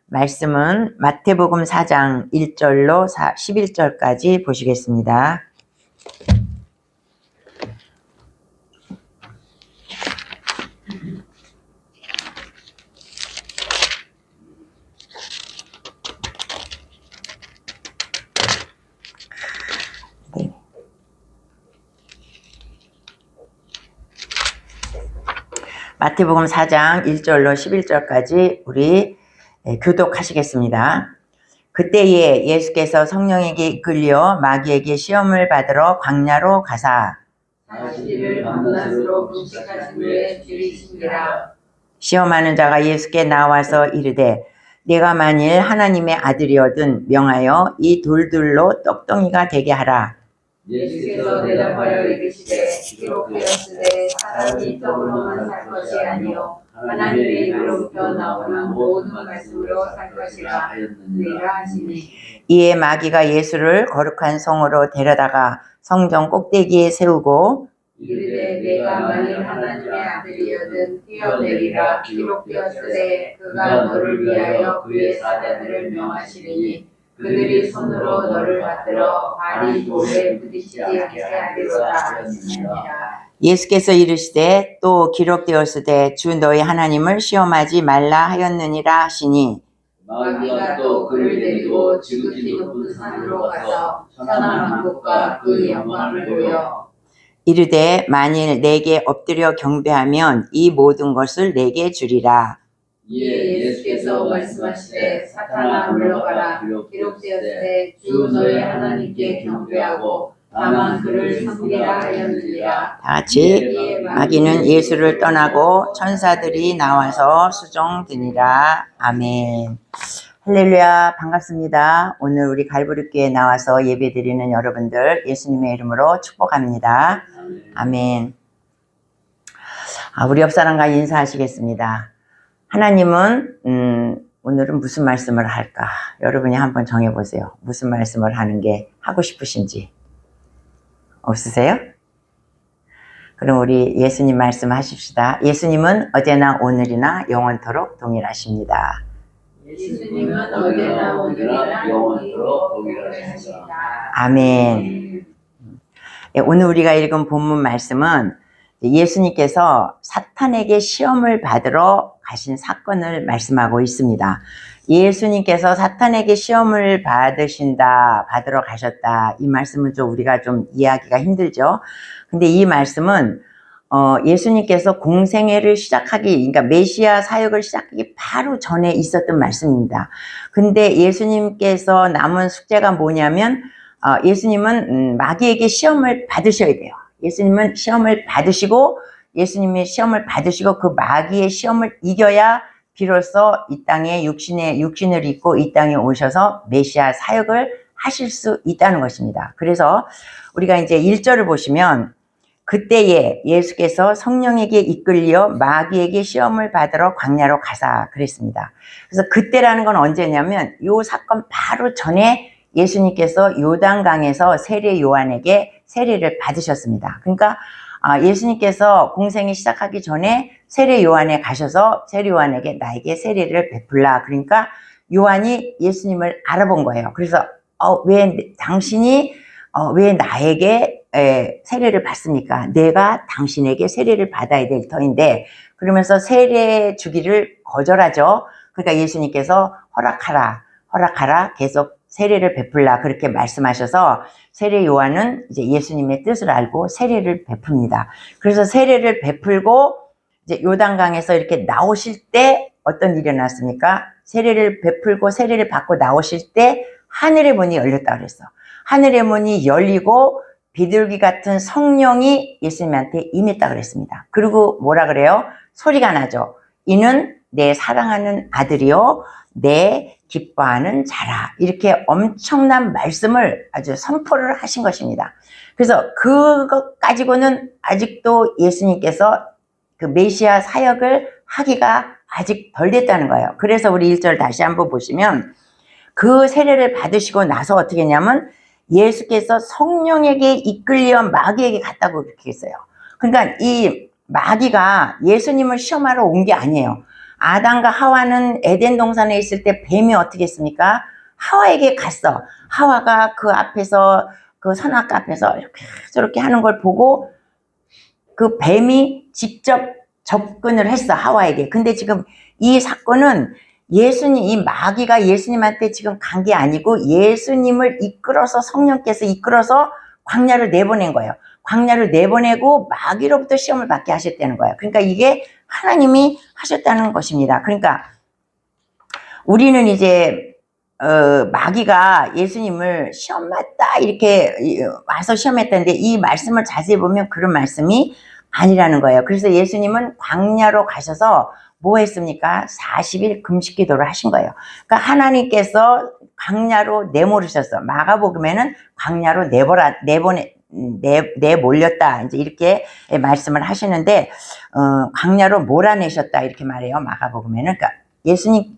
말씀은 마태복음 4장 1절로 11절까지 보시겠습니다. 네. 마태복음 4장 1절로 11절까지 우리 교독하시겠습니다. 그때에 예수께서 성령에게 이끌려 마귀에게 시험을 받으러 광야로 가사 40일을 밤낮으로 금식하신 후에 들이시니라. 시험하는 자가 예수께 나와서 이르되 내가 만일 하나님의 아들이거든 명하여 이 돌들로 떡덩이가 되게 하라. 예수께서 대답하여 이르시되 기록되었으되 사람이 떡으로만 살 것이 아니요 하나님의 입으로부터 나오는 모든 말씀으로 살 것이라 하시니. 이에 마귀가 예수를 거룩한 성으로 데려다가 성전 꼭대기에 세우고 이르되 내가 만일 하나님의 아들이거든 뛰어내리라. 기록되었으되 그가 너를 위하여 그의 사자들을 명하시리니 그들이 손으로 너를 받들어 발이 돌에 부딪히지 않게 하리로다 하시니라. 예수께서 이르시되 또 기록되었으되 주 너희 하나님을 시험하지 말라 하였느니라 하시니 마귀가 또 그를 데리고 지극히 높은 산으로 가서 천한 왕국과 그 영광을 보여 이르되 만일 내게 엎드려 경배하면 이 모든 것을 내게 주리라. 이에 예수께서 말씀하시되 사탄아 물러가라. 기록되었으되 주 너희 하나님께 경배하고 다만 그를 섬기라 하였느니라. 다같이 마귀는 예수를 떠나고 천사들이 나와서 수종드니라. 아멘. 할렐루야, 반갑습니다. 오늘 우리 갈보리교회에 나와서 예배드리는 여러분들 예수님의 이름으로 축복합니다. 아멘. 우리 옆 사람과 인사하시겠습니다. 하나님은 오늘은 무슨 말씀을 할까? 여러분이 한번 정해보세요. 무슨 말씀을 하는 게 하고 싶으신지. 없으세요? 그럼 우리 예수님 말씀하십시다. 예수님은 어제나 오늘이나 영원토록 동일하십니다. 예수님은 어제나 오늘이나 영원토록 동일하십니다. 아멘. 오늘 우리가 읽은 본문 말씀은 예수님께서 사탄에게 시험을 받으러 가신 사건을 말씀하고 있습니다. 예수님께서 사탄에게 시험을 받으러 가셨다. 이 말씀은 좀 우리가 좀 이해하기가 힘들죠. 근데 이 말씀은 예수님께서 공생애를 그러니까 메시아 사역을 시작하기 바로 전에 있었던 말씀입니다. 근데 예수님께서 남은 숙제가 뭐냐면 예수님은 마귀에게 시험을 받으셔야 돼요. 예수님은 시험을 받으시고 그 마귀의 시험을 이겨야 비로소 이 땅에 육신을 입고 이 땅에 오셔서 메시아 사역을 하실 수 있다는 것입니다. 그래서 우리가 이제 1절을 보시면 그때에 예수께서 성령에게 이끌려 마귀에게 시험을 받으러 광야로 가사 그랬습니다. 그래서 그때라는 건 언제냐면 이 사건 바로 전에 예수님께서 요단강에서 세례 요한에게 세례를 받으셨습니다. 그러니까 예수님께서 공생이 시작하기 전에 세례 요한에 가셔서 세례 요한에게 나에게 세례를 베풀라. 그러니까 요한이 예수님을 알아본 거예요. 그래서 왜 당신이 왜 나에게 세례를 받습니까? 내가 당신에게 세례를 받아야 될 터인데 그러면서 세례 주기를 거절하죠. 그러니까 예수님께서 허락하라 계속 세례를 베풀라 그렇게 말씀하셔서 세례 요한은 이제 예수님의 뜻을 알고 세례를 베풉니다. 그래서 세례를 베풀고 이제 요단강에서 이렇게 나오실 때 어떤 일이 났습니까? 세례를 베풀고 세례를 받고 나오실 때 하늘의 문이 열렸다 그랬어. 하늘의 문이 열리고 비둘기 같은 성령이 예수님한테 임했다 그랬습니다. 그리고 뭐라 그래요? 소리가 나죠. 이는 내 사랑하는 아들이요 내 기뻐하는 자라. 이렇게 엄청난 말씀을 아주 선포를 하신 것입니다. 그래서 그것 가지고는 아직도 예수님께서 그 메시아 사역을 하기가 아직 덜 됐다는 거예요. 그래서 우리 1절 다시 한번 보시면 그 세례를 받으시고 나서 어떻게 했냐면 예수께서 성령에게 이끌려 마귀에게 갔다고 그렇게 했어요. 그러니까 이 마귀가 예수님을 시험하러 온 게 아니에요. 아담과 하와는 에덴 동산에 있을 때 뱀이 어떻게 했습니까? 하와에게 갔어. 하와가 그 앞에서 그 선악과 앞에서 이렇게 저렇게 하는 걸 보고 그 뱀이 직접 접근을 했어, 하와에게. 근데 지금 이 사건은 이 마귀가 예수님한테 지금 간 게 아니고 예수님을 이끌어서 성령께서 이끌어서 광야를 내보낸 거예요. 광야를 내보내고 마귀로부터 시험을 받게 하셨다는 거예요. 그러니까 이게 하나님이 하셨다는 것입니다. 그러니까 우리는 이제 마귀가 예수님을 시험 맞다 이렇게 와서 시험했다는데 이 말씀을 자세히 보면 그런 말씀이 아니라는 거예요. 그래서 예수님은 광야로 가셔서 뭐 했습니까? 40일 금식 기도를 하신 거예요. 그러니까 하나님께서 광야로 내모르셨어. 마가복음에는 광야로 내몰렸다. 이제 이렇게 말씀을 하시는데, 광야로 몰아내셨다. 이렇게 말해요. 마가복음에는. 그러니까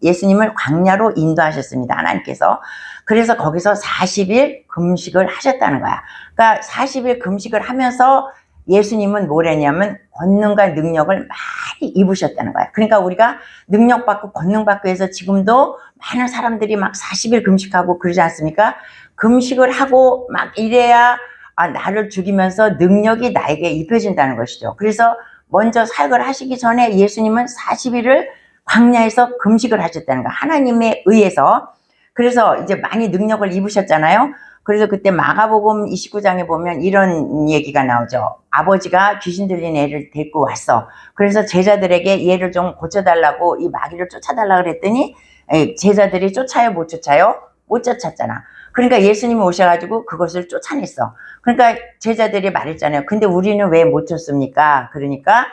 예수님을 광야로 인도하셨습니다. 하나님께서. 그래서 거기서 40일 금식을 하셨다는 거야. 그러니까 40일 금식을 하면서 예수님은 뭐랬냐면 권능과 능력을 많이 입으셨다는 거야. 그러니까 우리가 능력받고 권능받고 해서 지금도 많은 사람들이 막 40일 금식하고 그러지 않습니까? 금식을 하고 막 이래야 나를 죽이면서 능력이 나에게 입혀진다는 것이죠. 그래서 먼저 사역을 하시기 전에 예수님은 40일을 광야에서 금식을 하셨다는 거야. 하나님에 의해서. 그래서 이제 많이 능력을 입으셨잖아요. 그래서 그때 마가복음 29장에 보면 이런 얘기가 나오죠. 아버지가 귀신 들린 애를 데리고 왔어. 그래서 제자들에게 얘를 좀 고쳐달라고 이 마귀를 쫓아달라고 그랬더니 제자들이 쫓아요, 못 쫓아요? 못 쫓았잖아. 그러니까 예수님이 오셔가지고 그것을 쫓아냈어. 그러니까 제자들이 말했잖아요. 근데 우리는 왜 못 쫓습니까? 그러니까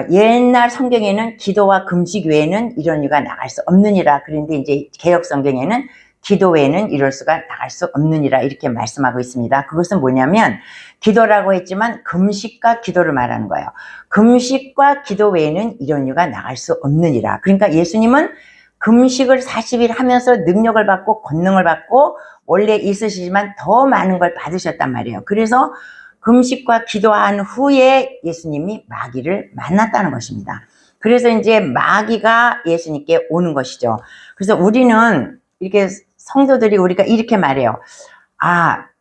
옛날 성경에는 기도와 금식 외에는 이런 이유가 나갈 수 없느니라. 그런데 이제 개역 성경에는 기도 외에는 이럴 수가 나갈 수 없느니라 이렇게 말씀하고 있습니다. 그것은 뭐냐면 기도라고 했지만 금식과 기도를 말하는 거예요. 금식과 기도 외에는 이런 이유가 나갈 수 없느니라. 그러니까 예수님은 금식을 40일 하면서 능력을 받고 권능을 받고 원래 있으시지만 더 많은 걸 받으셨단 말이에요. 그래서 금식과 기도한 후에 예수님이 마귀를 만났다는 것입니다. 그래서 이제 마귀가 예수님께 오는 것이죠. 그래서 우리는 이렇게 성도들이 우리가 이렇게 말해요.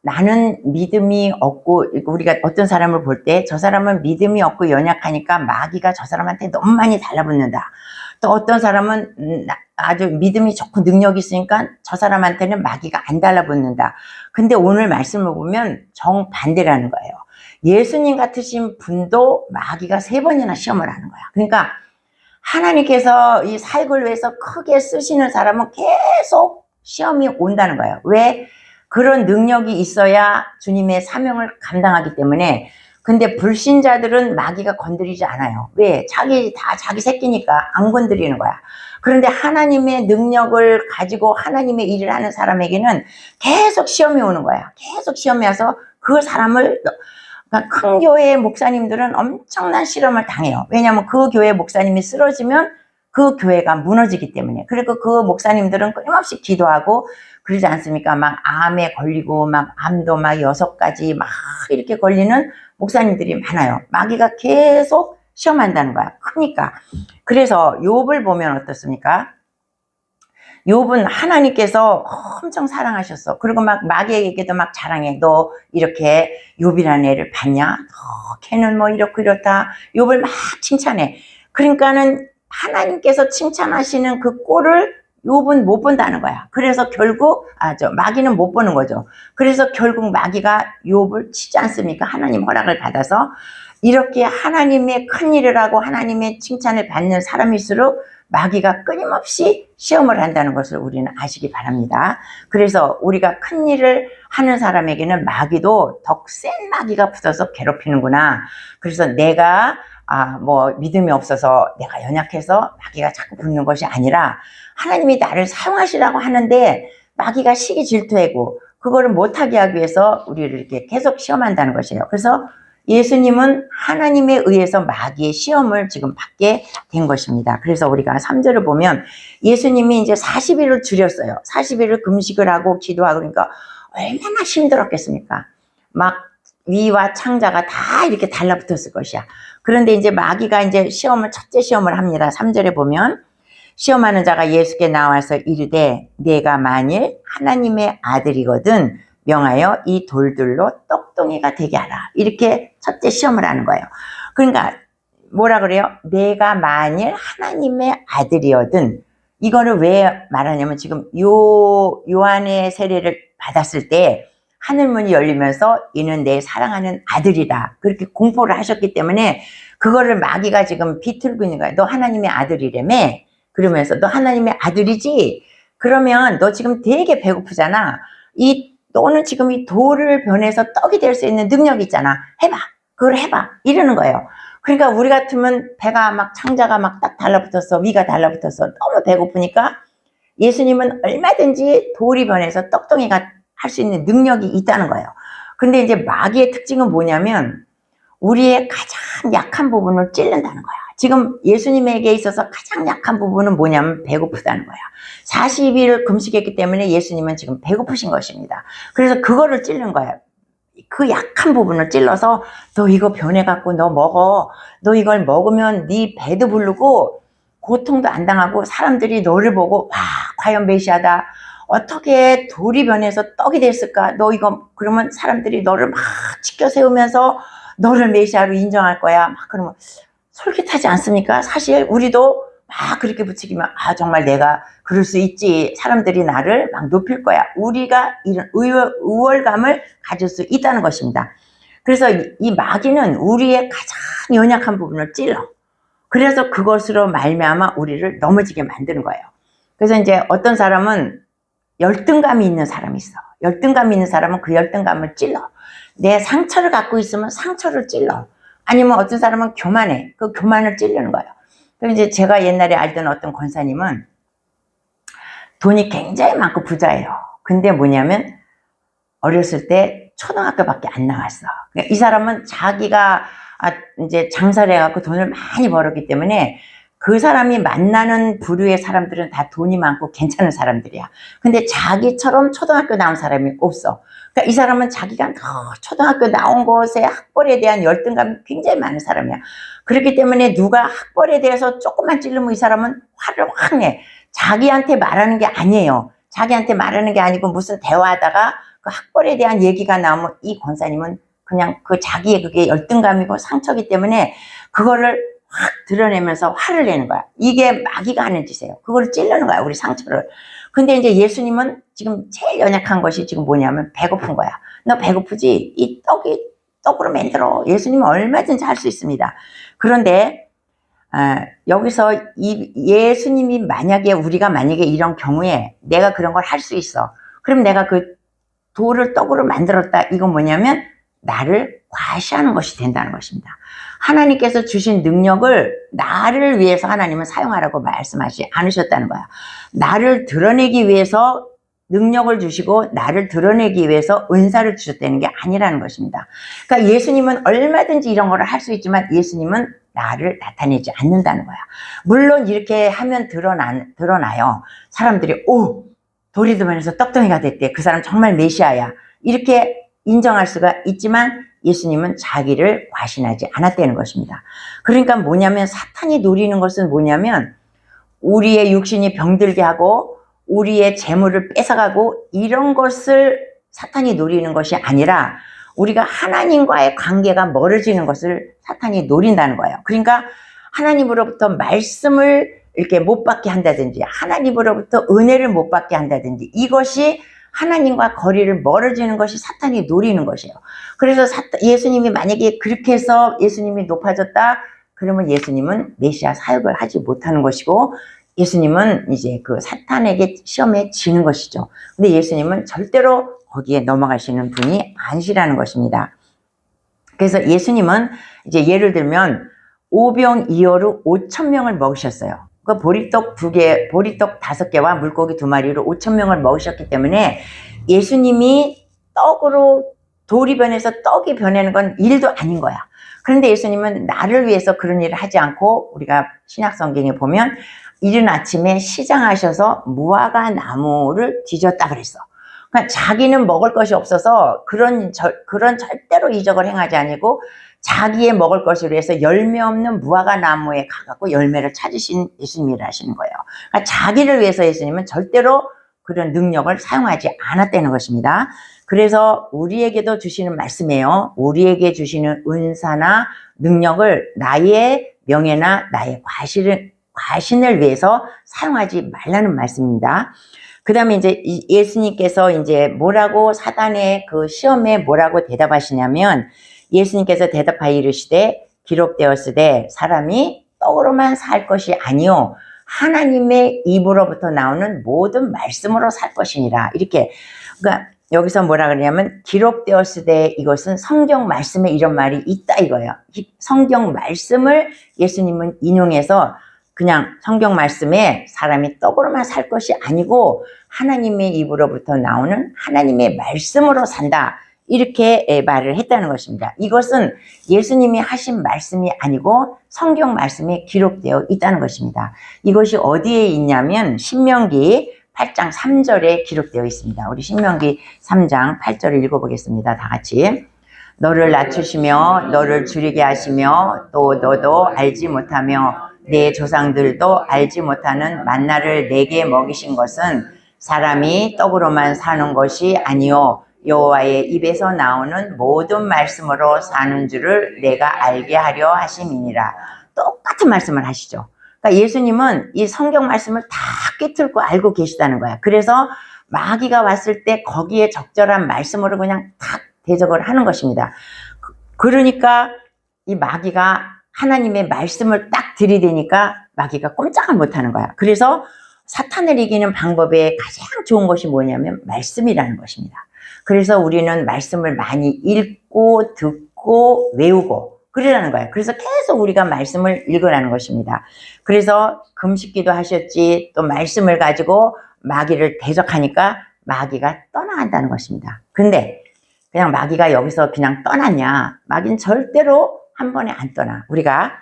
나는 믿음이 없고, 우리가 어떤 사람을 볼 때 저 사람은 믿음이 없고 연약하니까 마귀가 저 사람한테 너무 많이 달라붙는다. 또 어떤 사람은 아주 믿음이 좋고 능력이 있으니까 저 사람한테는 마귀가 안 달라붙는다. 근데 오늘 말씀을 보면 정반대라는 거예요. 예수님 같으신 분도 마귀가 3번이나 시험을 하는 거야. 그러니까 하나님께서 이 사역을 위해서 크게 쓰시는 사람은 계속 시험이 온다는 거예요. 왜? 그런 능력이 있어야 주님의 사명을 감당하기 때문에. 근데 불신자들은 마귀가 건드리지 않아요. 왜? 자기 새끼니까 안 건드리는 거야. 그런데 하나님의 능력을 가지고 하나님의 일을 하는 사람에게는 계속 시험이 오는 거야. 계속 시험이 와서 그 사람을, 그러니까 큰 교회의 목사님들은 엄청난 실험을 당해요. 왜냐하면 그 교회 목사님이 쓰러지면 그 교회가 무너지기 때문에. 그리고 그 목사님들은 끊임없이 기도하고 그러지 않습니까? 막 암에 걸리고 막 암도 막 6가지 막 이렇게 걸리는 목사님들이 많아요. 마귀가 계속 시험한다는 거야. 크니까. 그래서 욥을 보면 어떻습니까? 욥은 하나님께서 엄청 사랑하셨어. 그리고 막 마귀에게도 막 자랑해. 너 이렇게 욥이라는 애를 봤냐? 걔는 뭐 이렇고 이렇다. 욥을 막 칭찬해. 그러니까는 하나님께서 칭찬하시는 그 꼴을 욥은 못 본다는 거야. 그래서 결국 마귀는 못 보는 거죠. 그래서 결국 마귀가 욥을 치지 않습니까? 하나님 허락을 받아서. 이렇게 하나님의 큰 일을 하고 하나님의 칭찬을 받는 사람일수록 마귀가 끊임없이 시험을 한다는 것을 우리는 아시기 바랍니다. 그래서 우리가 큰 일을 하는 사람에게는 마귀도 더 센 마귀가 붙어서 괴롭히는구나. 그래서 내가 믿음이 없어서 내가 연약해서 마귀가 자꾸 붙는 것이 아니라 하나님이 나를 사용하시라고 하는데 마귀가 시기 질투하고 그거를 못하게 하기 위해서 우리를 이렇게 계속 시험한다는 것이에요. 그래서 예수님은 하나님에 의해서 마귀의 시험을 지금 받게 된 것입니다. 그래서 우리가 3절을 보면 예수님이 이제 40일을 줄였어요. 40일을 금식을 하고 기도하고 그러니까 얼마나 힘들었겠습니까? 막 위와 창자가 다 이렇게 달라붙었을 것이야. 그런데 이제 마귀가 이제 첫째 시험을 합니다. 3절에 보면 시험하는 자가 예수께 나와서 이르되 내가 만일 하나님의 아들이거든 명하여 이 돌들로 떡덩이가 되게 하라. 이렇게 첫째 시험을 하는 거예요. 그러니까 뭐라 그래요? 내가 만일 하나님의 아들이거든. 이거를 왜 말하냐면 지금 요한의 세례를 받았을 때 하늘문이 열리면서 이는 내 사랑하는 아들이다. 그렇게 공포를 하셨기 때문에 그거를 마귀가 지금 비틀고 있는 거야. 너 하나님의 아들이라며? 그러면서 너 하나님의 아들이지? 그러면 너 지금 되게 배고프잖아. 너는 지금 이 돌을 변해서 떡이 될 수 있는 능력이 있잖아. 해봐. 그걸 해봐. 이러는 거예요. 그러니까 우리 같으면 배가 막 창자가 막 딱 달라붙었어. 위가 달라붙었어. 너무 배고프니까 예수님은 얼마든지 돌이 변해서 떡덩이가 할 수 있는 능력이 있다는 거예요. 근데 이제 마귀의 특징은 뭐냐면 우리의 가장 약한 부분을 찔른다는 거야. 지금 예수님에게 있어서 가장 약한 부분은 뭐냐면 배고프다는 거야. 40일 금식했기 때문에 예수님은 지금 배고프신 것입니다. 그래서 그거를 찔른 거야. 그 약한 부분을 찔러서 너 이거 변해갖고 너 먹어. 너 이걸 먹으면 네 배도 부르고 고통도 안 당하고 사람들이 너를 보고 와 과연 메시아다. 어떻게 돌이 변해서 떡이 됐을까? 너 이거 그러면 사람들이 너를 막 지켜 세우면서 너를 메시아로 인정할 거야. 막 그러면 솔깃하지 않습니까? 사실 우리도 막 그렇게 부추기면 아 정말 내가 그럴 수 있지. 사람들이 나를 막 높일 거야. 우리가 이런 우월감을 가질 수 있다는 것입니다. 그래서 이 마귀는 우리의 가장 연약한 부분을 찔러. 그래서 그것으로 말미암아 우리를 넘어지게 만드는 거예요. 그래서 이제 어떤 사람은 열등감이 있는 사람이 있어. 열등감이 있는 사람은 그 열등감을 찔러. 내 상처를 갖고 있으면 상처를 찔러. 아니면 어떤 사람은 교만해. 그 교만을 찌르는 거예요. 그래서 이제 제가 옛날에 알던 어떤 권사님은 돈이 굉장히 많고 부자예요. 근데 뭐냐면 어렸을 때 초등학교밖에 안 나왔어. 그러니까 이 사람은 자기가 이제 장사를 해갖고 돈을 많이 벌었기 때문에 그 사람이 만나는 부류의 사람들은 다 돈이 많고 괜찮은 사람들이야. 근데 자기처럼 초등학교 나온 사람이 없어. 그러니까 이 사람은 자기가 초등학교 나온 곳에 학벌에 대한 열등감이 굉장히 많은 사람이야. 그렇기 때문에 누가 학벌에 대해서 조금만 찔르면 이 사람은 화를 확 내. 자기한테 말하는 게 아니에요. 자기한테 말하는 게 아니고 무슨 대화하다가 그 학벌에 대한 얘기가 나오면 이 권사님은 그냥 그 자기의 그게 열등감이고 상처기 때문에 그거를 확 드러내면서 화를 내는 거야. 이게 마귀가 하는 짓이에요. 그걸 찔르는 거야, 우리 상처를. 근데 이제 예수님은 지금 제일 연약한 것이 지금 뭐냐면 배고픈 거야. 너 배고프지? 이 떡으로 만들어. 예수님은 얼마든지 할 수 있습니다. 그런데 여기서 예수님이 우리가 만약에 이런 경우에 내가 그런 걸 할 수 있어. 그럼 내가 그 돌을 떡으로 만들었다. 이건 뭐냐면 나를 과시하는 것이 된다는 것입니다. 하나님께서 주신 능력을 나를 위해서 하나님은 사용하라고 말씀하지 않으셨다는 거야. 나를 드러내기 위해서 능력을 주시고 나를 드러내기 위해서 은사를 주셨다는 게 아니라는 것입니다. 그러니까 예수님은 얼마든지 이런 걸 할 수 있지만 예수님은 나를 나타내지 않는다는 거야. 물론 이렇게 하면 드러나요. 사람들이 돌이 들면서 떡덩이가 됐대. 그 사람 정말 메시아야. 이렇게 인정할 수가 있지만 예수님은 자기를 과신하지 않았다는 것입니다. 그러니까 뭐냐면 사탄이 노리는 것은 뭐냐면 우리의 육신이 병들게 하고 우리의 재물을 뺏어가고 이런 것을 사탄이 노리는 것이 아니라 우리가 하나님과의 관계가 멀어지는 것을 사탄이 노린다는 거예요. 그러니까 하나님으로부터 말씀을 이렇게 못 받게 한다든지 하나님으로부터 은혜를 못 받게 한다든지 이것이 하나님과 거리를 멀어지는 것이 사탄이 노리는 것이에요. 그래서 예수님이 만약에 그렇게 해서 예수님이 높아졌다 그러면 예수님은 메시아 사역을 하지 못하는 것이고 예수님은 이제 그 사탄에게 시험에 지는 것이죠. 근데 예수님은 절대로 거기에 넘어가시는 분이 아니시라는 것입니다. 그래서 예수님은 이제 예를 들면 오병이어로 5,000명을 먹으셨어요. 그 보리떡 2개, 보리떡 5개와 물고기 2마리로 5,000명을 먹으셨기 때문에 예수님이 돌이 변해서 떡이 변하는 건 일도 아닌 거야. 그런데 예수님은 나를 위해서 그런 일을 하지 않고 우리가 신약 성경에 보면 이른 아침에 시장하셔서 무화과 나무를 뒤졌다 그랬어. 그러니까 자기는 먹을 것이 없어서 그런 절대로 이적을 행하지 아니고 자기의 먹을 것을 위해서 열매 없는 무화과 나무에 가갖고 열매를 찾으신 예수님이라 하시는 거예요. 그러니까 자기를 위해서 예수님은 절대로 그런 능력을 사용하지 않았다는 것입니다. 그래서 우리에게도 주시는 말씀이에요. 우리에게 주시는 은사나 능력을 나의 명예나 나의 과신을 위해서 사용하지 말라는 말씀입니다. 그 다음에 이제 예수님께서 이제 뭐라고 사단의 그 시험에 뭐라고 대답하시냐면 예수님께서 대답하여 이르시되 기록되었으되 사람이 떡으로만 살 것이 아니요 하나님의 입으로부터 나오는 모든 말씀으로 살 것이니라. 이렇게 그러니까 여기서 뭐라 그러냐면 기록되었으되 이것은 성경 말씀에 이런 말이 있다 이거예요. 성경 말씀을 예수님은 인용해서 그냥 성경 말씀에 사람이 떡으로만 살 것이 아니고 하나님의 입으로부터 나오는 하나님의 말씀으로 산다. 이렇게 말을 했다는 것입니다. 이것은 예수님이 하신 말씀이 아니고 성경 말씀에 기록되어 있다는 것입니다. 이것이 어디에 있냐면 신명기 8장 3절에 기록되어 있습니다. 우리 신명기 3장 8절을 읽어보겠습니다. 다 같이. 너를 낮추시며 너를 줄이게 하시며 또 너도 알지 못하며 내 조상들도 알지 못하는 만나를 내게 먹이신 것은 사람이 떡으로만 사는 것이 아니요 여호와의 입에서 나오는 모든 말씀으로 사는 줄을 내가 알게 하려 하심이니라. 똑같은 말씀을 하시죠. 그러니까 예수님은 이 성경 말씀을 다 꿰뚫고 알고 계시다는 거야. 그래서 마귀가 왔을 때 거기에 적절한 말씀으로 그냥 탁 대적을 하는 것입니다. 그러니까 이 마귀가 하나님의 말씀을 딱 들이대니까 마귀가 꼼짝을 못하는 거야. 그래서 사탄을 이기는 방법의 가장 좋은 것이 뭐냐면 말씀이라는 것입니다. 그래서 우리는 말씀을 많이 읽고 듣고 외우고 그러라는 거예요. 그래서 계속 우리가 말씀을 읽으라는 것입니다. 그래서 금식기도 하셨지 또 말씀을 가지고 마귀를 대적하니까 마귀가 떠나간다는 것입니다. 근데 그냥 마귀가 여기서 그냥 떠났냐? 마귀는 절대로 한 번에 안 떠나. 우리가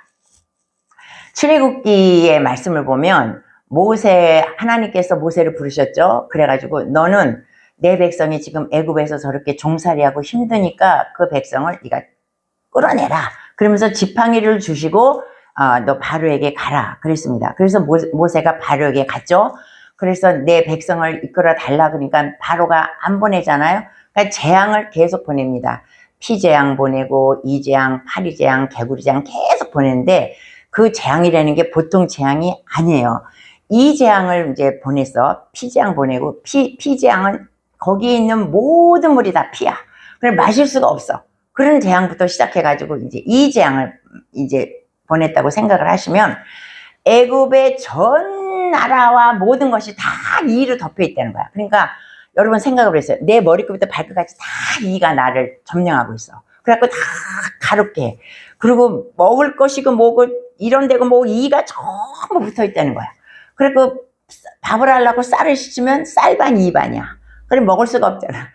출애굽기의 말씀을 보면 하나님께서 모세를 부르셨죠. 그래가지고 너는 내 백성이 지금 애굽에서 저렇게 종살이하고 힘드니까 그 백성을 네가 끌어내라. 그러면서 지팡이를 주시고 너 바로에게 가라 그랬습니다. 그래서 모세가 바로에게 갔죠. 그래서 내 백성을 이끌어 달라 그러니까 바로가 안 보내잖아요. 그러니까 재앙을 계속 보냅니다. 피재앙 보내고 이재앙, 파리재앙, 개구리재앙 계속 보내는데 그 재앙이라는 게 보통 재앙이 아니에요. 이 재앙을 이제 보내서 피재앙 보내고 피재앙은 거기에 있는 모든 물이 다 피야. 그래 마실 수가 없어. 그런 재앙부터 시작해가지고 이제 이 재앙을 이제 보냈다고 생각을 하시면 애굽의 전 나라와 모든 것이 다 이로 덮여 있다는 거야. 그러니까 여러분 생각을 했어요. 내 머리끝부터 발끝까지 다 이가 나를 점령하고 있어. 그래갖고 다 가롭게 해. 그리고 먹을 것이고 뭐고 이런 데고 뭐 이가 전부 붙어 있다는 거야. 그리고 밥을 하려고 쌀을 씻으면 쌀반 이반이야. 그래 먹을 수가 없잖아.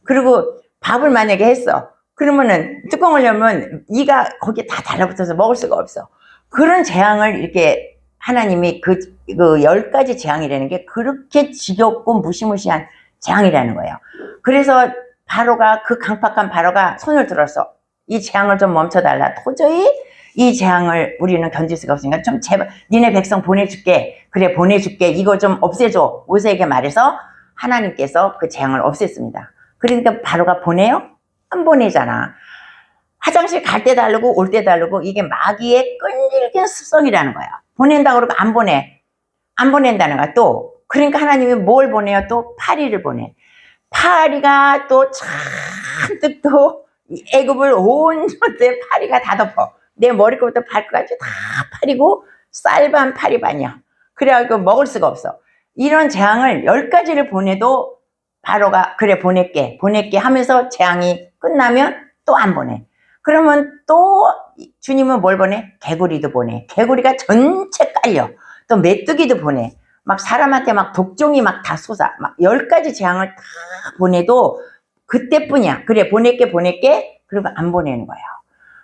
그리고 밥을 만약에 했어. 그러면은 뚜껑을 열면 이가 거기에 다 달라붙어서 먹을 수가 없어. 그런 재앙을 이렇게 하나님이 그 10가지 재앙이라는 게 그렇게 지겹고 무시무시한 재앙이라는 거예요. 그래서 바로가 그 강팍한 바로가 손을 들었어. 이 재앙을 좀 멈춰달라. 도저히 이 재앙을 우리는 견딜 수가 없으니까 좀 제발 니네 백성 보내줄게. 그래 보내줄게. 이거 좀 없애줘. 모세에게 말해서 하나님께서 그 재앙을 없앴습니다. 그러니까 바로가 보내요? 안 보내잖아. 화장실 갈 때 다르고 올 때 다르고 이게 마귀의 끈질긴 습성이라는 거야. 보낸다고 그러고 안 보내. 안 보낸다는 거야. 또 그러니까 하나님이 뭘 보내요? 또 파리를 보내. 파리가 또 잔뜩 또 애굽을 온전히 파리가 다 덮어. 내 머리끝부터 발끝까지 다 파리고 쌀반 파리반이야. 그래가지고 먹을 수가 없어. 이런 재앙을 10가지를 보내도 바로가 그래 보낼게 하면서 재앙이 끝나면 또 안 보내. 그러면 또 주님은 뭘 보내? 개구리도 보내. 개구리가 전체 깔려. 또 메뚜기도 보내. 막 사람한테 막 독종이 막 다 솟아. 막 10가지 재앙을 다 보내도 그때뿐이야. 그래 보낼게 그리고 안 보내는 거예요.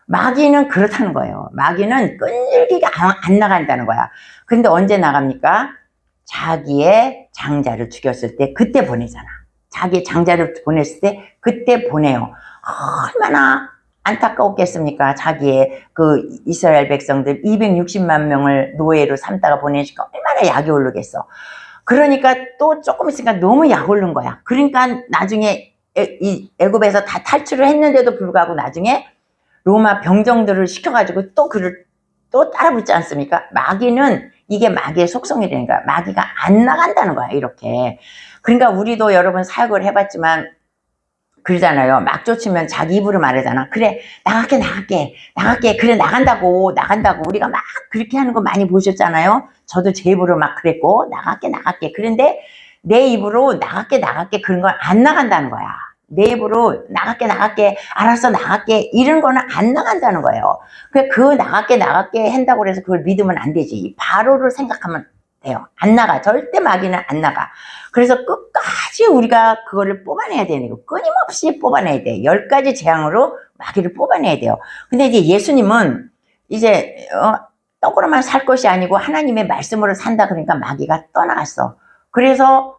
마귀는 그렇다는 거예요. 마귀는 끈질기게 안 나간다는 거야. 근데 언제 나갑니까? 자기의 장자를 죽였을 때 그때 보내잖아. 자기의 장자를 보냈을 때 그때 보내요. 얼마나 안타까웠겠습니까? 자기의 그 이스라엘 백성들 260만 명을 노예로 삼다가 보내니까 얼마나 약이 오르겠어. 그러니까 또 조금 있으니까 너무 약 오른 거야. 그러니까 나중에 이 애굽에서 다 탈출을 했는데도 불구하고 나중에 로마 병정들을 시켜가지고 또 그를 또 따라붙지 않습니까? 마귀는 이게 마귀의 속성이라니까. 마귀가 안 나간다는 거야, 이렇게. 그러니까 우리도 여러분 사역을 해봤지만 그러잖아요. 막 쫓으면 자기 입으로 말하잖아. 그래, 나갈게. 그래, 나간다고. 우리가 막 그렇게 하는 거 많이 보셨잖아요. 저도 제 입으로 막 그랬고, 나갈게. 그런데 내 입으로 나갈게. 그런 건 안 나간다는 거야. 내 입으로 나갈게. 알았어, 나갈게. 이런 거는 안 나간다는 거예요. 그 나갈게 한다고 해서 그걸 믿으면 안 되지. 바로를 생각하면 돼요. 안 나가. 절대 마귀는 안 나가. 그래서 끝까지 우리가 그거를 뽑아내야 되는 거. 끊임없이 뽑아내야 돼. 10가지 재앙으로 마귀를 뽑아내야 돼요. 근데 이제 예수님은 이제 떡으로만 살 것이 아니고 하나님의 말씀으로 산다 그러니까 마귀가 떠나갔어. 그래서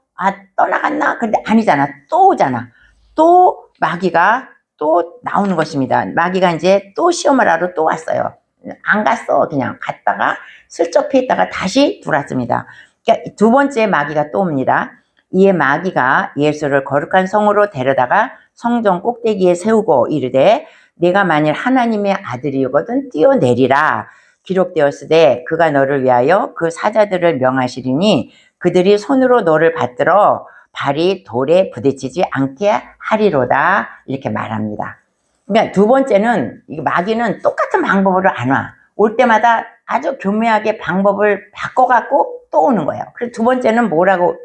떠나갔나? 근데 아니잖아. 또 오잖아. 또 마귀가 또 나오는 것입니다. 마귀가 이제 또 시험을 하러 또 왔어요. 안 갔어. 그냥 갔다가 슬쩍 피했다가 다시 들어왔습니다. 그러니까 두 번째 마귀가 또 옵니다. 이에 마귀가 예수를 거룩한 성으로 데려다가 성전 꼭대기에 세우고 이르되 내가 만일 하나님의 아들이거든 뛰어내리라. 기록되었으되 그가 너를 위하여 그 사자들을 명하시리니 그들이 손으로 너를 받들어 발이 돌에 부딪히지 않게 하리로다. 이렇게 말합니다. 그러니까 두 번째는 마귀는 똑같은 방법으로 안 와. 올 때마다 아주 교묘하게 방법을 바꿔갖고 또 오는 거예요. 그래서 두 번째는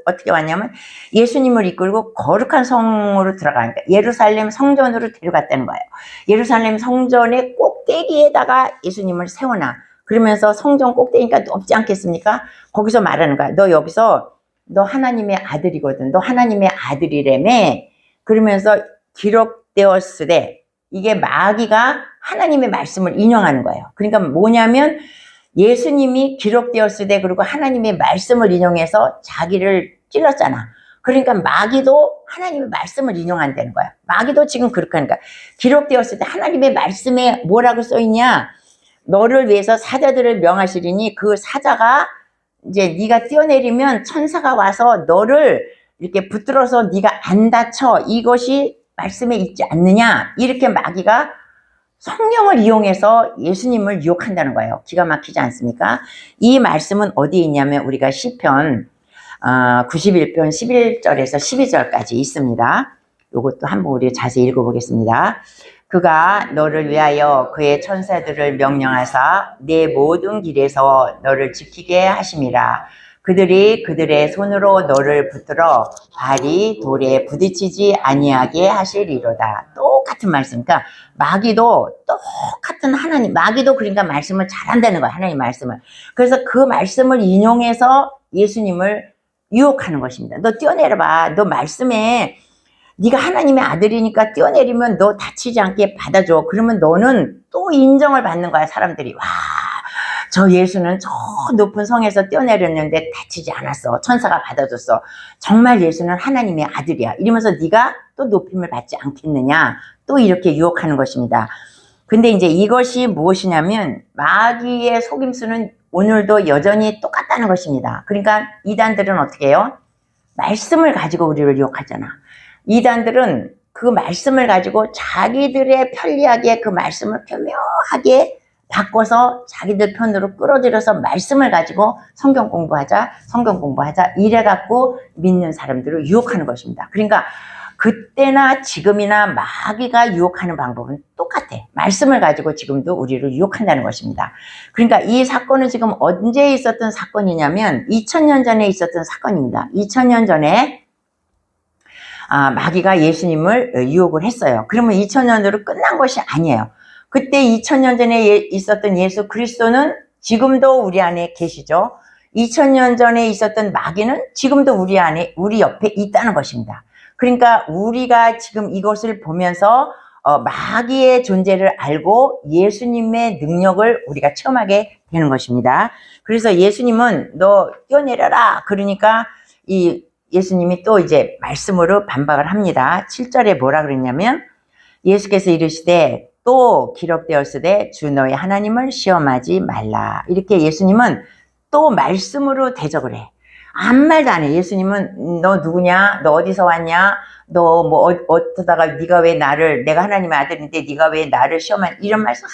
어떻게 왔냐면 예수님을 이끌고 거룩한 성으로 들어가니까 예루살렘 성전으로 데려갔다는 거예요. 예루살렘 성전의 꼭대기에다가 예수님을 세워놔. 그러면서 성전 꼭대기니까 높지 않겠습니까? 거기서 말하는 거야. 너 하나님의 아들이거든. 너 하나님의 아들이라며. 그러면서 기록되었으되 이게 마귀가 하나님의 말씀을 인용하는 거예요. 그러니까 뭐냐면 예수님이 기록되었으되 그리고 하나님의 말씀을 인용해서 자기를 찔렀잖아. 그러니까 마귀도 하나님의 말씀을 인용한다는 거야. 마귀도 지금 그렇게 하니까 기록되었을 때 하나님의 말씀에 뭐라고 써있냐? 너를 위해서 사자들을 명하시리니 그 사자가 이제 네가 뛰어내리면 천사가 와서 너를 이렇게 붙들어서 네가 안 다쳐. 이것이 말씀에 있지 않느냐? 이렇게 마귀가 성령을 이용해서 예수님을 유혹한다는 거예요. 기가 막히지 않습니까? 이 말씀은 어디에 있냐면 우리가 시편 91편 11절에서 12절까지 있습니다. 이것도 한번 우리 자세히 읽어보겠습니다. 그가 너를 위하여 그의 천사들을 명령하사 내 모든 길에서 너를 지키게 하심이라. 그들이 그들의 손으로 너를 붙들어 발이 돌에 부딪히지 아니하게 하시리로다. 똑같은 말씀. 그러니까 마귀도 똑같은 마귀도 그러니까 말씀을 잘한다는 거야. 하나님 말씀을. 그래서 그 말씀을 인용해서 예수님을 유혹하는 것입니다. 너 뛰어내려봐. 너 말씀에 네가 하나님의 아들이니까 뛰어내리면 너 다치지 않게 받아줘. 그러면 너는 또 인정을 받는 거야. 사람들이. 와, 저 예수는 저 높은 성에서 뛰어내렸는데 다치지 않았어. 천사가 받아줬어. 정말 예수는 하나님의 아들이야. 이러면서 네가 또 높임을 받지 않겠느냐. 또 이렇게 유혹하는 것입니다. 근데 이제 이것이 무엇이냐면 마귀의 속임수는 오늘도 여전히 똑같다는 것입니다. 그러니까 이단들은 어떻게 해요? 말씀을 가지고 우리를 유혹하잖아. 이단들은 그 말씀을 가지고 자기들의 편리하게 그 말씀을 교묘하게 바꿔서 자기들 편으로 끌어들여서 말씀을 가지고 성경 공부하자 이래갖고 믿는 사람들을 유혹하는 것입니다. 그러니까 그때나 지금이나 마귀가 유혹하는 방법은 똑같아. 말씀을 가지고 지금도 우리를 유혹한다는 것입니다. 그러니까 이 사건은 지금 언제 있었던 사건이냐면 2000년 전에 있었던 사건입니다. 2000년 전에 마귀가 예수님을 유혹을 했어요. 그러면 2000년으로 끝난 것이 아니에요. 그때 2000년 전에 있었던 예수 그리스도는 지금도 우리 안에 계시죠. 2000년 전에 있었던 마귀는 지금도 우리 옆에 있다는 것입니다. 그러니까 우리가 지금 이것을 보면서 마귀의 존재를 알고 예수님의 능력을 우리가 체험하게 되는 것입니다. 그래서 예수님은 너 뛰어내려라. 그러니까 예수님이 또 이제 말씀으로 반박을 합니다. 7절에 뭐라 그랬냐면 예수께서 이르시되 또 기록되었으되 주 너희 하나님을 시험하지 말라. 이렇게 예수님은 또 말씀으로 대적을 해. 아무 말도 안 해. 예수님은 너 누구냐? 너 어디서 왔냐? 너 뭐 어쩌다가 네가 왜 나를, 내가 하나님의 아들인데 네가 왜 나를 시험한, 이런 말씀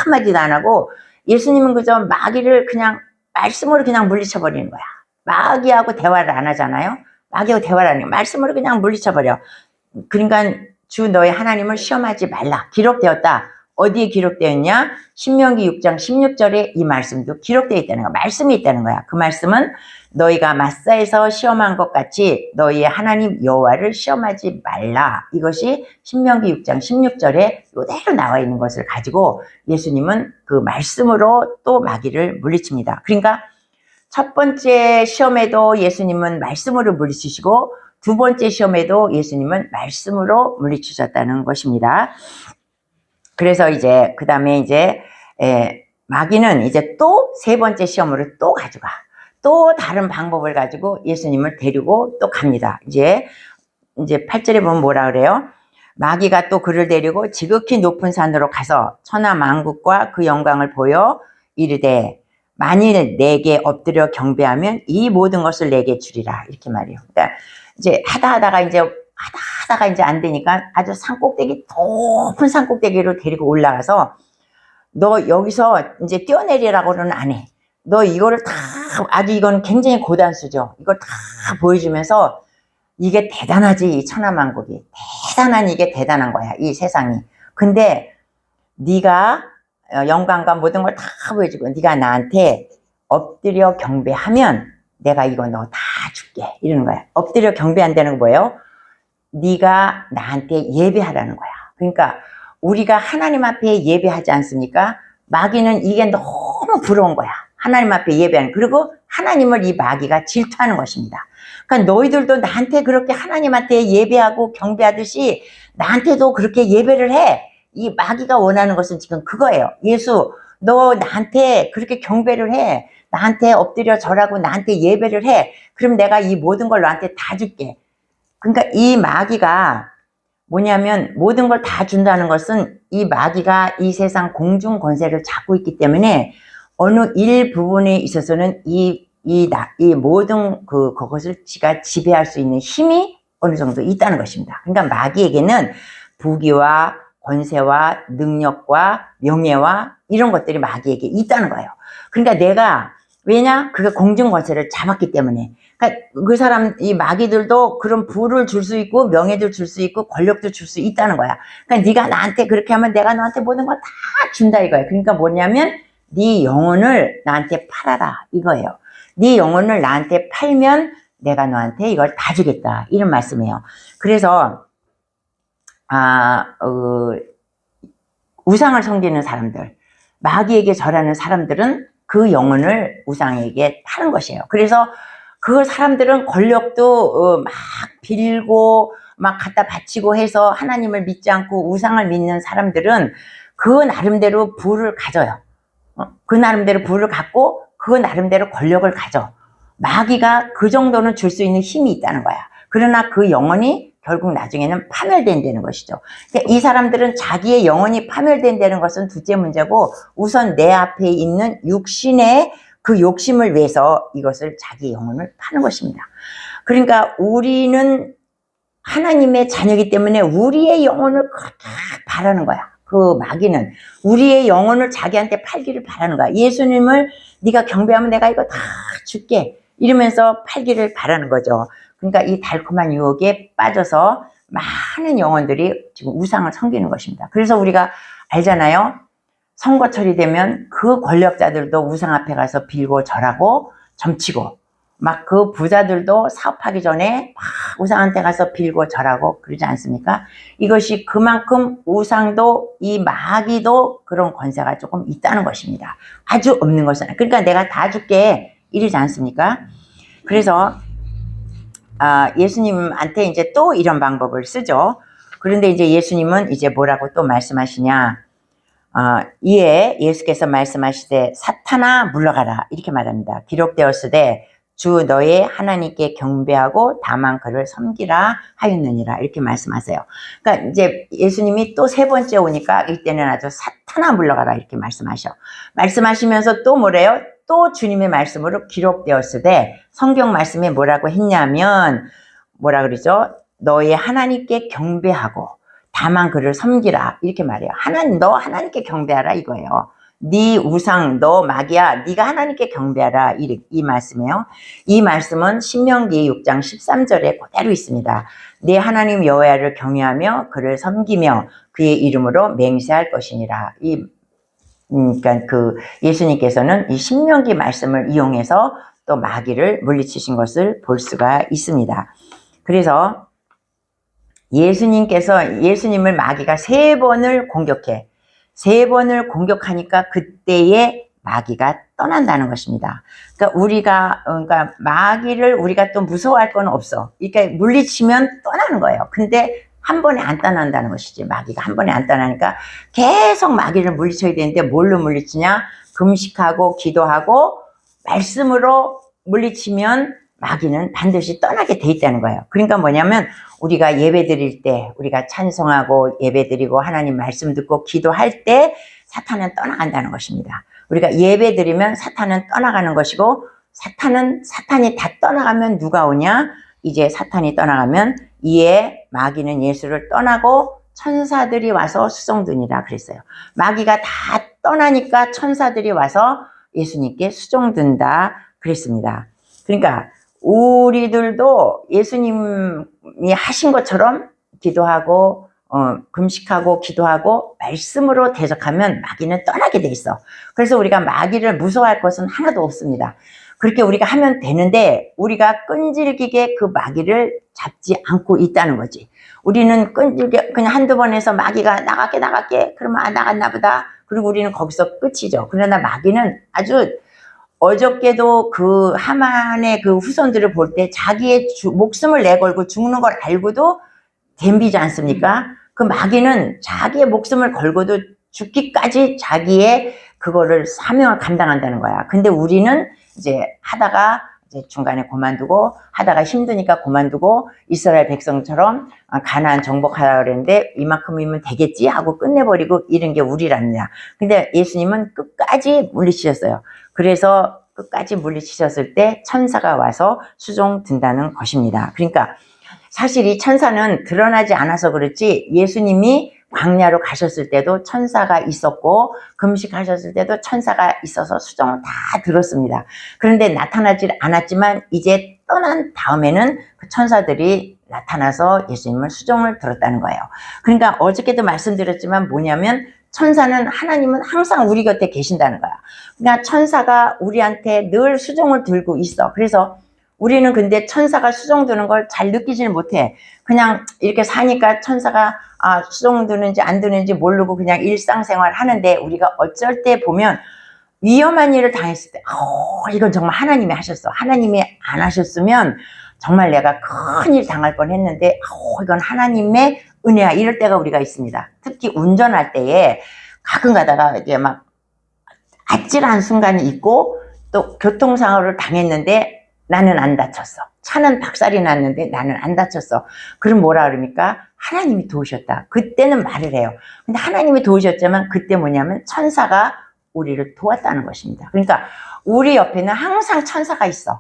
한마디도 안 하고 예수님은 그저 마귀를 그냥 말씀으로 그냥 물리쳐버리는 거야. 마귀하고 대화를 안 하잖아요. 마귀하고 대화를 안 해요. 말씀으로 그냥 물리쳐버려. 그러니까 주 너의 하나님을 시험하지 말라. 기록되었다. 어디에 기록되었냐? 신명기 6장 16절에 이 말씀도 기록되어 있다는 거야. 말씀이 있다는 거야. 그 말씀은 너희가 마사에서 시험한 것 같이 너희의 하나님 여호와를 시험하지 말라. 이것이 신명기 6장 16절에 이대로 나와 있는 것을 가지고 예수님은 그 말씀으로 또 마귀를 물리칩니다. 그러니까 첫 번째 시험에도 예수님은 말씀으로 물리치시고 두 번째 시험에도 예수님은 말씀으로 물리치셨다는 것입니다. 그래서 이제 그 다음에 이제 마귀는 이제 또 세 번째 시험으로 또 가져가. 또 다른 방법을 가지고 예수님을 데리고 또 갑니다. 이제 8절에 보면 뭐라 그래요? 마귀가 또 그를 데리고 지극히 높은 산으로 가서 천하 만국과 그 영광을 보여 이르되 만일 내게 엎드려 경배하면 이 모든 것을 내게 주리라. 이렇게 말해요. 그러니까 이제 하다가 이제 안 되니까 아주 산꼭대기, 높은 산꼭대기로 데리고 올라가서 너 여기서 이제 뛰어내리라고는 안 해. 너 이거를 다, 아주 이건 굉장히 고단수죠. 이걸 다 보여주면서 이게 대단하지, 이 천하만국이. 대단한, 이게 대단한 거야, 이 세상이. 근데 네가 영광과 모든 걸 다 보여주고 네가 나한테 엎드려 경배하면 내가 이거 너 다 줄게. 이러는 거야. 엎드려 경배한다는 거 뭐예요? 네가 나한테 예배하라는 거야. 그러니까 우리가 하나님 앞에 예배하지 않습니까? 마귀는 이게 너무 부러운 거야. 하나님 앞에 예배하는. 그리고 하나님을 이 마귀가 질투하는 것입니다. 그러니까 너희들도 나한테 그렇게 하나님한테 예배하고 경배하듯이 나한테도 그렇게 예배를 해. 이 마귀가 원하는 것은 지금 그거예요. 예수, 너 나한테 그렇게 경배를 해. 나한테 엎드려 절하고 나한테 예배를 해. 그럼 내가 이 모든 걸 너한테 다 줄게. 그러니까 이 마귀가 뭐냐면 모든 걸 다 준다는 것은 이 마귀가 이 세상 공중 권세를 잡고 있기 때문에 어느 일부분에 있어서는 이 모든 그것을 지가 지배할 수 있는 힘이 어느 정도 있다는 것입니다. 그러니까 마귀에게는 부귀와 권세와 능력과 명예와 이런 것들이 마귀에게 있다는 거예요. 그러니까 내가 왜냐? 그게 공중 권세를 잡았기 때문에. 그러니까 그 사람, 이 마귀들도 그런 부를 줄 수 있고 명예도 줄 수 있고 권력도 줄 수 있다는 거야. 그러니까 네가 나한테 그렇게 하면 내가 너한테 모든 걸 다 준다 이거야. 그러니까 뭐냐면 네 영혼을 나한테 팔아라 이거예요. 네 영혼을 나한테 팔면 내가 너한테 이걸 다 주겠다 이런 말씀이에요. 그래서 우상을 섬기는 사람들, 마귀에게 절하는 사람들은 그 영혼을 우상에게 파는 것이에요. 그래서 그 사람들은 권력도 막 빌고 막 갖다 바치고 해서 하나님을 믿지 않고 우상을 믿는 사람들은 그 나름대로 부를 가져요. 그 나름대로 부를 갖고 그 나름대로 권력을 가져. 마귀가 그 정도는 줄 수 있는 힘이 있다는 거야. 그러나 그 영혼이 결국 나중에는 파멸된다는 것이죠. 그러니까 이 사람들은 자기의 영혼이 파멸된다는 것은 둘째 문제고 우선 내 앞에 있는 육신의 그 욕심을 위해서 이것을 자기 영혼을 파는 것입니다. 그러니까 우리는 하나님의 자녀이기 때문에 우리의 영혼을 그렇게 바라는 거야. 그 마귀는 우리의 영혼을 자기한테 팔기를 바라는 거야. 예수님을 네가 경배하면 내가 이거 다 줄게 이러면서 팔기를 바라는 거죠. 그러니까 이 달콤한 유혹에 빠져서 많은 영혼들이 지금 우상을 섬기는 것입니다. 그래서 우리가 알잖아요. 선거철이 되면 그 권력자들도 우상 앞에 가서 빌고 절하고 점치고 막 그 부자들도 사업하기 전에 막 우상한테 가서 빌고 절하고 그러지 않습니까? 이것이 그만큼 우상도 이 마귀도 그런 권세가 조금 있다는 것입니다. 아주 없는 것은 아니에요. 그러니까 내가 다 줄게 이러지 않습니까? 그래서 예수님한테 이제 또 이런 방법을 쓰죠. 그런데 이제 예수님은 이제 뭐라고 또 말씀하시냐? 이에 예수께서 말씀하시되 사탄아 물러가라 이렇게 말합니다. 기록되었으되 주 너의 하나님께 경배하고 다만 그를 섬기라 하였느니라. 이렇게 말씀하세요. 그러니까 이제 예수님이 또 세 번째 오니까 이때는 아주 사탄아 물러가라 이렇게 말씀하시면서 또 뭐래요? 또 주님의 말씀으로 기록되었으되 성경 말씀에 뭐라고 했냐면 뭐라 그러죠? 너의 하나님께 경배하고 다만 그를 섬기라 이렇게 말해요. 너 하나님께 경배하라 이거예요. 네 우상 너 마귀야 네가 하나님께 경배하라 이 말씀이에요. 이 말씀은 신명기 6장 13절에 그대로 있습니다. 네 하나님 여호와를 경외하며 그를 섬기며 그의 이름으로 맹세할 것이니라. 그러니까 그 예수님께서는 이 신명기 말씀을 이용해서 또 마귀를 물리치신 것을 볼 수가 있습니다. 그래서 예수님을 마귀가 세 번을 공격하니까 그때에 마귀가 떠난다는 것입니다. 그러니까 마귀를 우리가 또 무서워할 건 없어. 그러니까 물리치면 떠나는 거예요. 근데 한 번에 안 떠난다는 것이지. 마귀가 한 번에 안 떠나니까 계속 마귀를 물리쳐야 되는데 뭘로 물리치냐? 금식하고 기도하고 말씀으로 물리치면 마귀는 반드시 떠나게 돼 있다는 거예요. 그러니까 뭐냐면 우리가 예배 드릴 때 우리가 찬송하고 예배 드리고 하나님 말씀 듣고 기도할 때 사탄은 떠나간다는 것입니다. 우리가 예배 드리면 사탄은 떠나가는 것이고 사탄이 다 떠나가면 누가 오냐? 이제 사탄이 떠나가면 이에 마귀는 예수를 떠나고 천사들이 와서 수종드니라 그랬어요. 마귀가 다 떠나니까 천사들이 와서 예수님께 수종든다 그랬습니다. 그러니까 우리들도 예수님이 하신 것처럼 기도하고 금식하고 기도하고 말씀으로 대적하면 마귀는 떠나게 돼 있어. 그래서 우리가 마귀를 무서워할 것은 하나도 없습니다. 그렇게 우리가 하면 되는데 우리가 끈질기게 그 마귀를 잡지 않고 있다는 거지. 우리는 끈질게 그냥 한두 번 해서 마귀가 나갈게 그러면 나갔나 보다. 그리고 우리는 거기서 끝이죠. 그러나 마귀는 아주 어저께도 그 하만의 그 후손들을 볼 때 자기의 목숨을 내걸고 죽는 걸 알고도 덤비지 않습니까? 그 마귀는 자기의 목숨을 걸고도 죽기까지 자기의 그거를 사명을 감당한다는 거야. 근데 우리는 이제 하다가 이제 중간에 그만두고 하다가 힘드니까 그만두고 이스라엘 백성처럼 가나안 정복하라 그랬는데 이만큼이면 되겠지 하고 끝내버리고 이런 게 우리랍니다. 근데 예수님은 끝까지 물리치셨어요. 그래서 끝까지 물리치셨을 때 천사가 와서 수종 든다는 것입니다. 그러니까 사실 이 천사는 드러나지 않아서 그렇지 예수님이 광야로 가셨을 때도 천사가 있었고 금식하셨을 때도 천사가 있어서 수종을 다 들었습니다. 그런데 나타나지 않았지만 이제 떠난 다음에는 그 천사들이 나타나서 예수님을 수종을 들었다는 거예요. 그러니까 어저께도 말씀드렸지만 뭐냐면 천사는 하나님은 항상 우리 곁에 계신다는 거야. 그러니까 천사가 우리한테 늘 수종을 들고 있어. 그래서 우리는 근데 천사가 수종 드는 걸 잘 느끼지를 못해. 그냥 이렇게 사니까 천사가 수종 드는지 안 드는지 모르고 그냥 일상생활 하는데 우리가 어쩔 때 보면 위험한 일을 당했을 때 이건 정말 하나님이 하셨어. 하나님이 안 하셨으면 정말 내가 큰일 당할 뻔했는데 이건 하나님의 은혜야. 이럴 때가 우리가 있습니다. 특히 운전할 때에 가끔 가다가 이제 막 아찔한 순간이 있고 또 교통사고를 당했는데 나는 안 다쳤어. 차는 박살이 났는데 나는 안 다쳤어. 그럼 뭐라 그럽니까? 하나님이 도우셨다. 그때는 말을 해요. 근데 하나님이 도우셨지만 그때 뭐냐면 천사가 우리를 도왔다는 것입니다. 그러니까 우리 옆에는 항상 천사가 있어.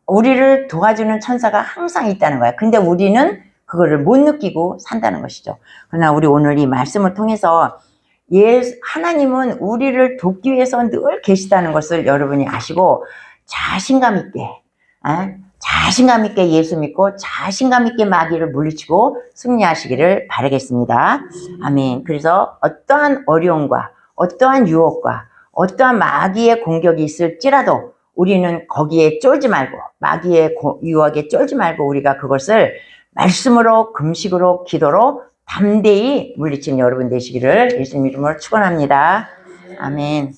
우리를 도와주는 천사가 항상 있다는 거야. 근데 우리는 그거를 못 느끼고 산다는 것이죠. 그러나 우리 오늘 이 말씀을 통해서 하나님은 우리를 돕기 위해서 늘 계시다는 것을 여러분이 아시고 자신감 있게 예수 믿고 자신감 있게 마귀를 물리치고 승리하시기를 바라겠습니다. 아멘. 그래서 어떠한 어려움과 어떠한 유혹과 어떠한 마귀의 공격이 있을지라도 우리는 거기에 쫄지 말고 마귀의 유혹에 쫄지 말고 우리가 그것을 말씀으로 금식으로 기도로 담대히 물리치는 여러분 되시기를 예수님 이름으로 축원합니다. 아멘.